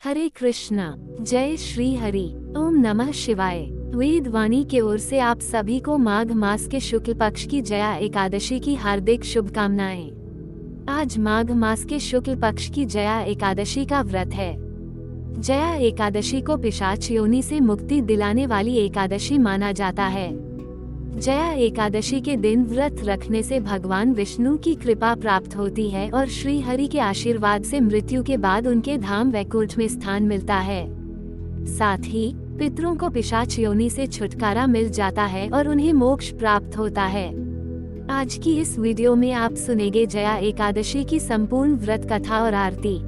हरे कृष्णा, जय श्री हरि। ओम नमः शिवाय। वेद वाणी की ओर से आप सभी को माघ मास के शुक्ल पक्ष की जया एकादशी की हार्दिक शुभकामनाएं। आज माघ मास के शुक्ल पक्ष की जया एकादशी का व्रत है। जया एकादशी को पिशाच योनि से मुक्ति दिलाने वाली एकादशी माना जाता है। जया एकादशी के दिन व्रत रखने से भगवान विष्णु की कृपा प्राप्त होती है और श्री हरि के आशीर्वाद से मृत्यु के बाद उनके धाम वैकुंठ में स्थान मिलता है। साथ ही पितरों को पिशाच योनि से छुटकारा मिल जाता है और उन्हें मोक्ष प्राप्त होता है। आज की इस वीडियो में आप सुनेंगे जया एकादशी की संपूर्ण व्रत कथा और आरती।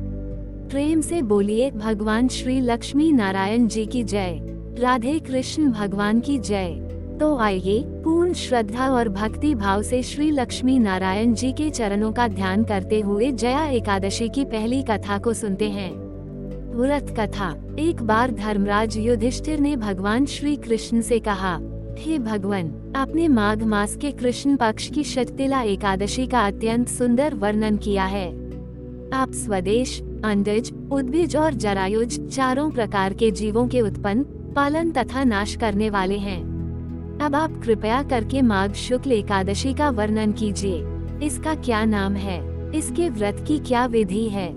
प्रेम से बोलिए भगवान श्री लक्ष्मी नारायण जी की जय। राधे कृष्ण भगवान की जय। तो आइए पूर्ण श्रद्धा और भक्ति भाव से श्री लक्ष्मी नारायण जी के चरणों का ध्यान करते हुए जया एकादशी की पहली कथा को सुनते हैं। व्रत कथा। एक बार धर्मराज युधिष्ठिर ने भगवान श्री कृष्ण से कहा, हे भगवान, आपने माघ मास के कृष्ण पक्ष की शततिला एकादशी का अत्यंत सुंदर वर्णन किया है। आप स्वदेश, अंडज, उद्भिज और जरायुज चारों प्रकार के जीवों के उत्पन्न, पालन तथा नाश करने वाले हैं। अब आप कृपया करके माघ शुक्ल एकादशी का वर्णन कीजिए। इसका क्या नाम है, इसके व्रत की क्या विधि है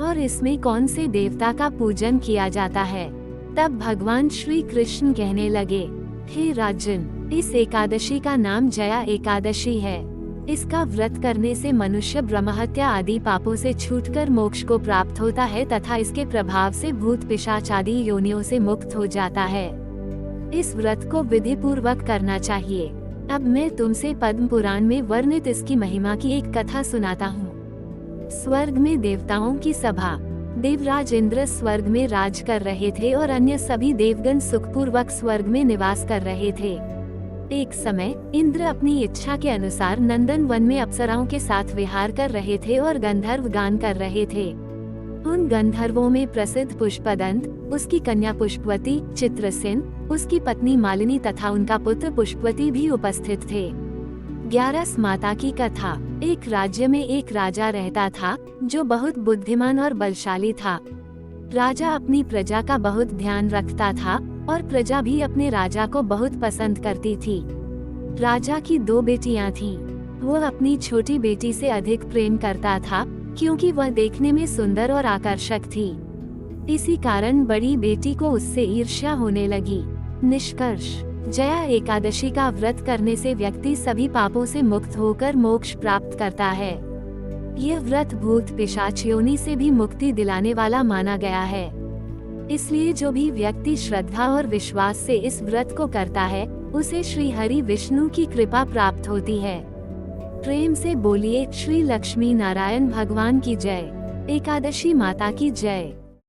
और इसमें कौन से देवता का पूजन किया जाता है। तब भगवान श्री कृष्ण कहने लगे, हे राजन, इस एकादशी का नाम जया एकादशी है। इसका व्रत करने से मनुष्य ब्रह्महत्या आदि पापों से छूटकर मोक्ष को प्राप्त होता है तथा इसके प्रभाव से भूत पिशाच आदि योनियों से मुक्त हो जाता है। इस व्रत को विधि पूर्वक करना चाहिए। अब मैं तुमसे पद्म पुराण में वर्णित इसकी महिमा की एक कथा सुनाता हूँ। स्वर्ग में देवताओं की सभा। देवराज इंद्र स्वर्ग में राज कर रहे थे और अन्य सभी देवगण सुखपूर्वक स्वर्ग में निवास कर रहे थे। एक समय इंद्र अपनी इच्छा के अनुसार नंदन वन में अप्सराओं के साथ विहार कर रहे थे और गंधर्व गान कर रहे थे। उन गंधर्वों में प्रसिद्ध पुष्पदंत, उसकी कन्या पुष्पवती, चित्रसेन, उसकी पत्नी मालिनी तथा उनका पुत्र पुष्पवती भी उपस्थित थे। 11 माता की कथा। एक राज्य में एक राजा रहता था जो बहुत बुद्धिमान और बलशाली था। राजा अपनी प्रजा का बहुत ध्यान रखता था और प्रजा भी अपने राजा को बहुत पसंद करती थी। राजा की 2 बेटियां थीं। वो अपनी छोटी बेटी से अधिक प्रेम करता था क्योंकि वह देखने में सुंदर और आकर्षक थी। इसी कारण बड़ी बेटी को उससे ईर्ष्या होने लगी। निष्कर्ष, जया एकादशी का व्रत करने से व्यक्ति सभी पापों से मुक्त होकर मोक्ष प्राप्त करता है। यह व्रत भूत पिशाच योनि से भी मुक्ति दिलाने वाला माना गया है। इसलिए जो भी व्यक्ति श्रद्धा और विश्वास से इस व्रत को करता है, उसे श्री हरि विष्णु की कृपा प्राप्त होती है। प्रेम से बोलिए श्री लक्ष्मी नारायण भगवान की जय। एकादशी माता की जय।